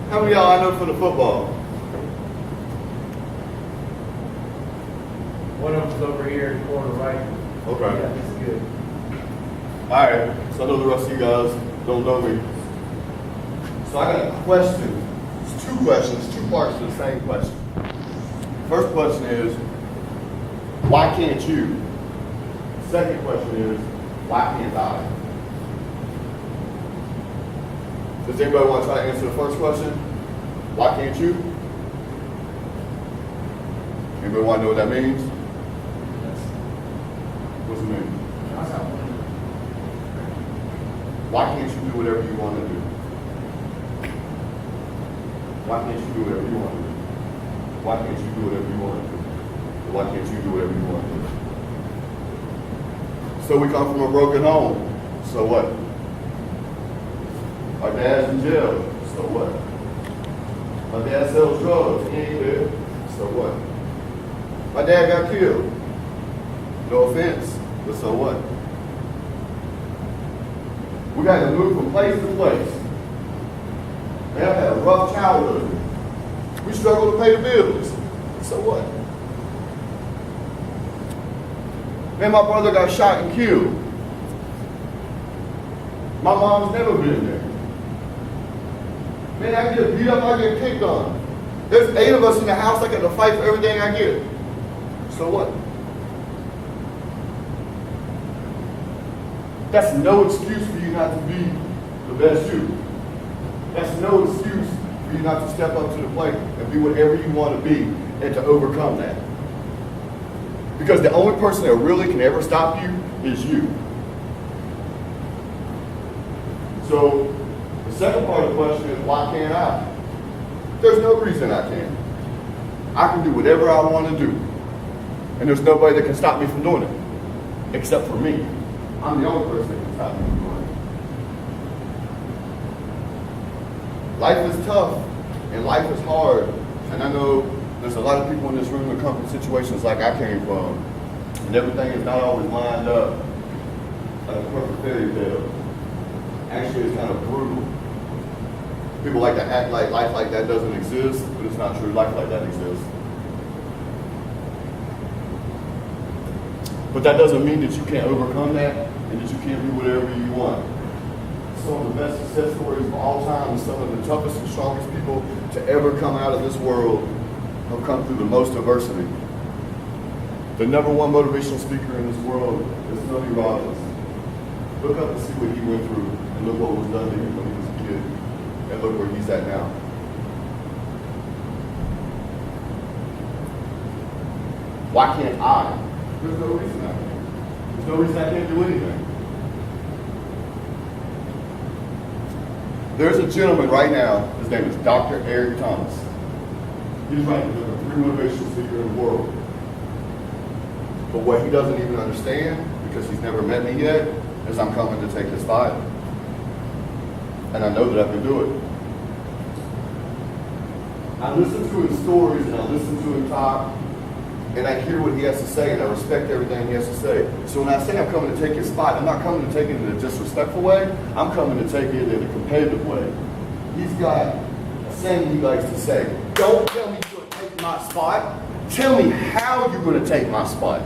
How many of y'all I know from the football? One of them's over here in the corner right. Okay. Yeah, that's good. All right. So I know the rest of you guys don't know me. So I got a question. It's two questions, two parts to the same question. First question is, why can't you? Second question is, why can't I? Does anybody want to try to answer the first question? Why can't you? Anybody want to know what that means? What's it mean? Why can't you do whatever you want to do? Why can't you do whatever you want to do? Why can't you do whatever you want to do? Why can't you do whatever you want to do? So we come from a broken home. So what? Our dad's in jail. So what? My dad sells drugs. He ain't there. So what? My dad got killed. No offense, but so what? We got to move from place to place. Man, I've had a rough childhood. We struggle to pay the bills. So what? Man, my brother got shot and killed. My mom's never been there. Man, I get beat up, I get picked on. There's 8 of us in the house, I got to fight for everything I get. So what? That's no excuse for you not to be the best you. That's no excuse for you not to step up to the plate and be whatever you want to be and to overcome that. Because the only person that really can ever stop you is you. So, the second part of the question is, why can't I? There's no reason I can't. I can do whatever I want to do. And there's nobody that can stop me from doing it. Except for me. I'm the only person that can stop me from doing it. Life is tough. And life is hard. And I know there's a lot of people in this room that come from situations like I came from. And everything is not always lined up like a perfect fairy tale. Actually, it's kind of brutal. People like to act like life like that doesn't exist, but it's not true. Life like that exists. But that doesn't mean that you can't overcome that and that you can't do whatever you want. Some of the best success stories of all time and some of the toughest and strongest people to ever come out of this world have come through the most adversity. The number one motivational speaker in this world is Tony Robbins. Look up and see what he went through and look what was done to him when he was a kid. And look where he's at now. Why can't I? There's no reason I can't. There's no reason I can't do anything. There's a gentleman right now, his name is Dr. Eric Thomas. He's ranked the number 3 motivational speaker in the world. But what he doesn't even understand, because he's never met me yet, is I'm coming to take his fight. And I know that I can do it. I listen to his stories and I listen to him talk, and I hear what he has to say, and I respect everything he has to say. So when I say I'm coming to take his spot, I'm not coming to take it in a disrespectful way. I'm coming to take it in a competitive way. He's got a saying he likes to say, don't tell me you're going to take my spot. Tell me how you're going to take my spot.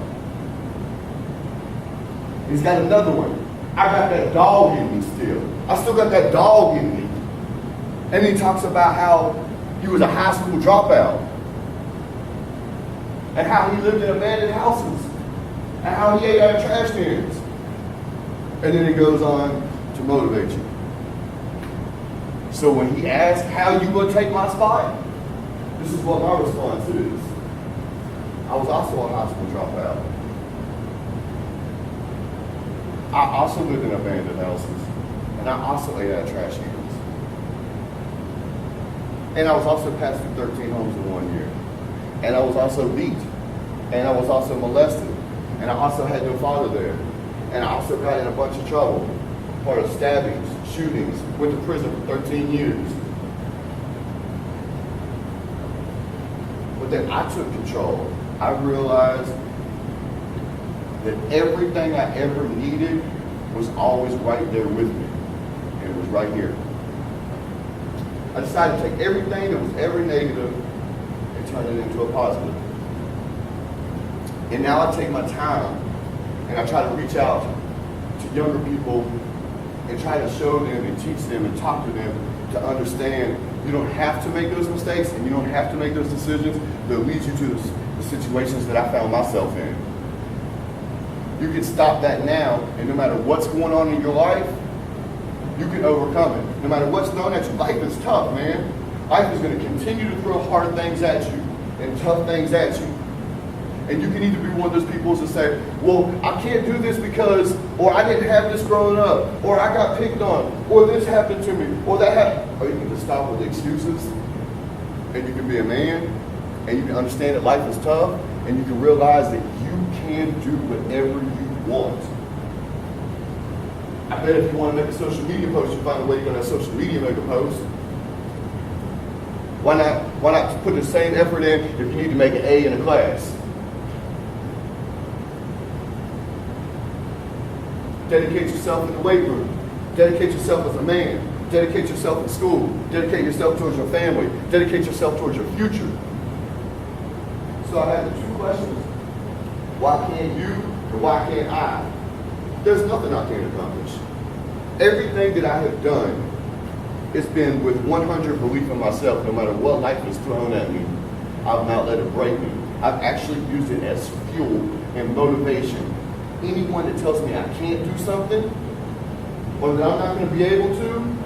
He's got another one. I got that dog in me still. I still got that dog in me. And he talks about how he was a high school dropout. And how he lived in abandoned houses. And how he ate out of trash cans. And then he goes on to motivate you. So when he asks, how you going to take my spot? This is what my response is. I was also a high school dropout. I also lived in abandoned houses. And I also ate out of trash cans. And I was also passed through 13 homes in 1 year. And I was also beat. And I was also molested. And I also had no father there. And I also got in a bunch of trouble. Part of stabbings, shootings, went to prison for 13 years. But then I took control. I realized that everything I ever needed was always right there with me. And it was right here. I decided to take everything that was ever negative and turn it into a positive. And now I take my time and I try to reach out to younger people and try to show them and teach them and talk to them to understand you don't have to make those mistakes and you don't have to make those decisions that lead you to the situations that I found myself in. You can stop that now, and no matter what's going on in your life, you can overcome it. No matter what's thrown at you, life is tough, man. Life is going to continue to throw hard things at you and tough things at you. And you can either be one of those people to say, well, I can't do this because, or I didn't have this growing up, or I got picked on, or this happened to me, or that happened. Or you can just stop with the excuses, and you can be a man, and you can understand that life is tough, and you can realize that you can do whatever you want. I bet if you want to make a social media post, you find a way you're going to have social media make a post. Why not put the same effort in if you need to make an A in a class? Dedicate yourself in the weight room. Dedicate yourself as a man. Dedicate yourself in school. Dedicate yourself towards your family. Dedicate yourself towards your future. So I have the two questions. Why can't you and why can't I? There's nothing I can't accomplish. Everything that I have done has been with 100 belief in myself. No matter what life has thrown at me, I've not let it break me. I've actually used it as fuel and motivation. Anyone that tells me I can't do something or that I'm not going to be able to,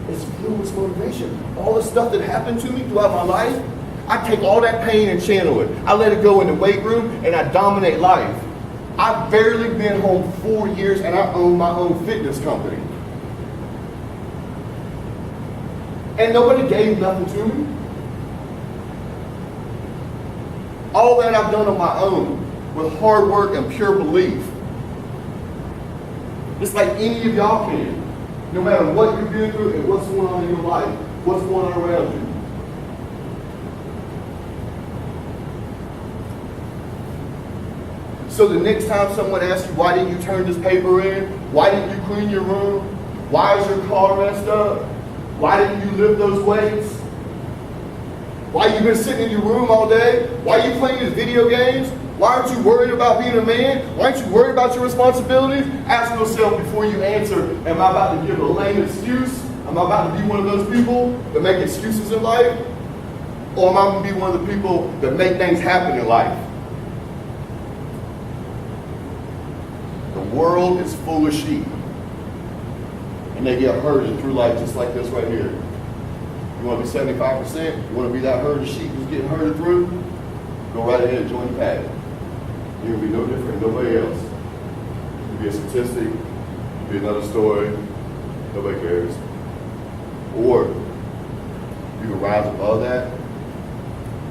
it's fuel, it's motivation. All the stuff that happened to me throughout my life, I take all that pain and channel it. I let it go in the weight room and I dominate life. I've barely been home 4 years and I own my own fitness company. And nobody gave nothing to me. All that I've done on my own with hard work and pure belief. Just like any of y'all can. No matter what you've been through and what's going on in your life, what's going on around you. So the next time someone asks you, why didn't you turn this paper in? Why didn't you clean your room? Why is your car messed up? Why didn't you lift those weights? Why you been sitting in your room all day? Why are you playing these video games? Why aren't you worried about being a man? Why aren't you worried about your responsibilities? Ask yourself before you answer, am I about to give a lame excuse? Am I about to be one of those people that make excuses in life? Or am I going to be one of the people that make things happen in life? The world is full of sheep. And they get herded through life just like this right here. You want to be 75%? You want to be that herd of sheep who's getting herded through? Go right ahead and join the pack. You're going to be no different than nobody else. You'll be a statistic. You'll be another story. Nobody cares. Or you can rise above that.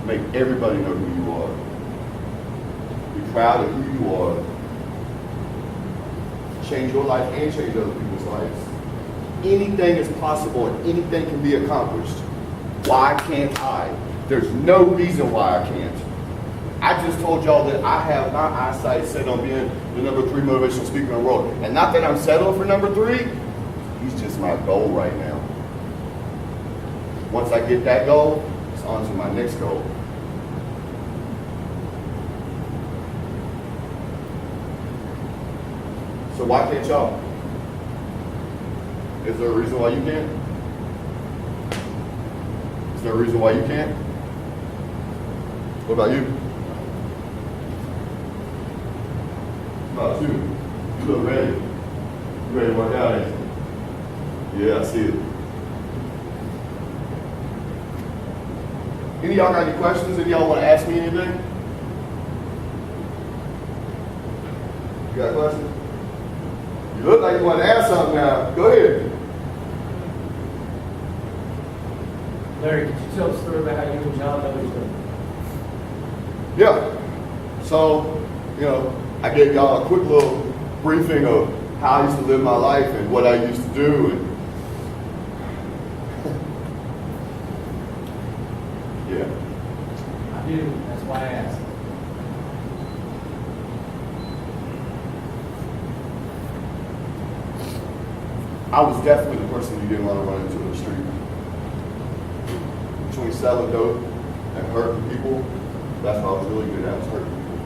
Make everybody know who you are. Be proud of who you are. Change your life and change other people's lives. Anything is possible and anything can be accomplished. Why can't I? There's no reason why I can't. I just told y'all that I have my eyesight set on being the #3 motivational speaker in the world. And not that I'm settled for #3, he's just my goal right now. Once I get that goal, it's on to my next goal. So why can't y'all? Is there a reason why you can't? Is there a reason why you can't? What about you? What about you? You look ready. You ready to work out, ain't you? Yeah, I see it. Any of y'all got any questions? Any of y'all want to ask me anything? You got a question? You look like you want to ask something now. Go ahead. Larry, could you tell the story about how you and John know each other? Yeah. So, I gave y'all a quick little briefing of how I used to live my life and what I used to do. And yeah. I do. That's why I asked. I was definitely the person you didn't want to run into in the street. between selling dope and hurting people. That's what I was really good at, was hurting people.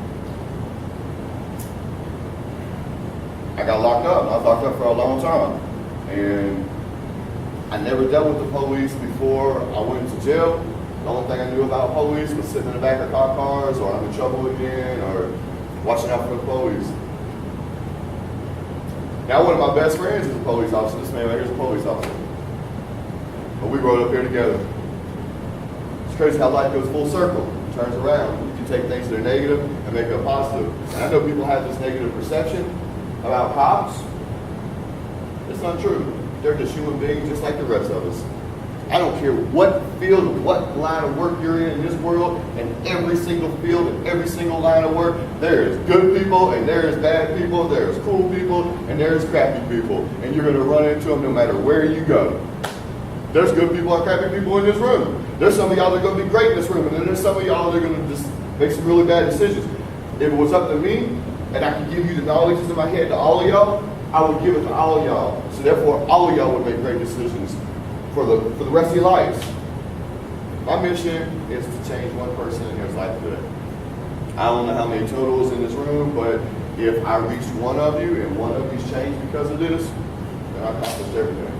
I got locked up. I was locked up for a long time. And I never dealt with the police before I went to jail. The only thing I knew about police was sitting in the back of cop cars, or I'm in trouble again, or watching out for the police. Now one of my best friends is a police officer. This man right here is a police officer. But we rode up here together. It's crazy how life goes full circle, turns around. You can take things that are negative and make it positive. And I know people have this negative perception about cops. It's not true. They're just human beings just like the rest of us. I don't care what field, what line of work you're in this world, and every single field and every single line of work, there is good people and there is bad people, there is cool people and there is crappy people. And you're going to run into them no matter where you go. There's good people and crappy people in this room. There's some of y'all that are going to be great in this room, and then there's some of y'all that are going to just make some really bad decisions. If it was up to me, and I could give you the knowledge in my head to all of y'all, I would give it to all of y'all. So therefore, all of y'all would make great decisions for the rest of your lives. My mission is to change one person in his life today. I don't know how many totals in this room, but if I reach one of you and one of you's changed because of this, then I accomplished everything.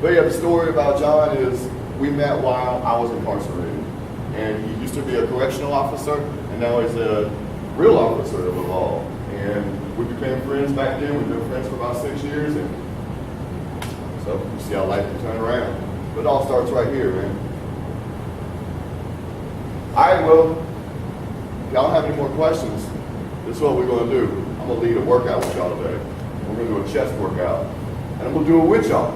But yeah, the story about John is we met while I was incarcerated. And he used to be a correctional officer, and now he's a real officer of the law. And we became friends back then. We've been friends for about 6 years, and so you see how life can turn around. But it all starts right here, man. All right, well, if y'all don't have any more questions, this is what we're going to do. I'm going to lead a workout with y'all today. We're going to do a chest workout, and I'm going to do it with y'all.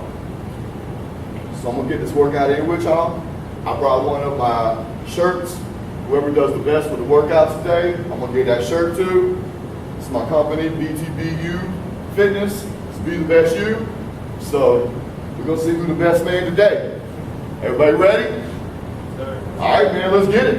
So I'm going to get this workout in with y'all. I brought one of my shirts. Whoever does the best with the workout today, I'm going to give that shirt to. It's my company, BTBU Fitness. It's Be the Best You. So we're going to see who the best man today. Everybody ready? Sir. All right, man, let's get it.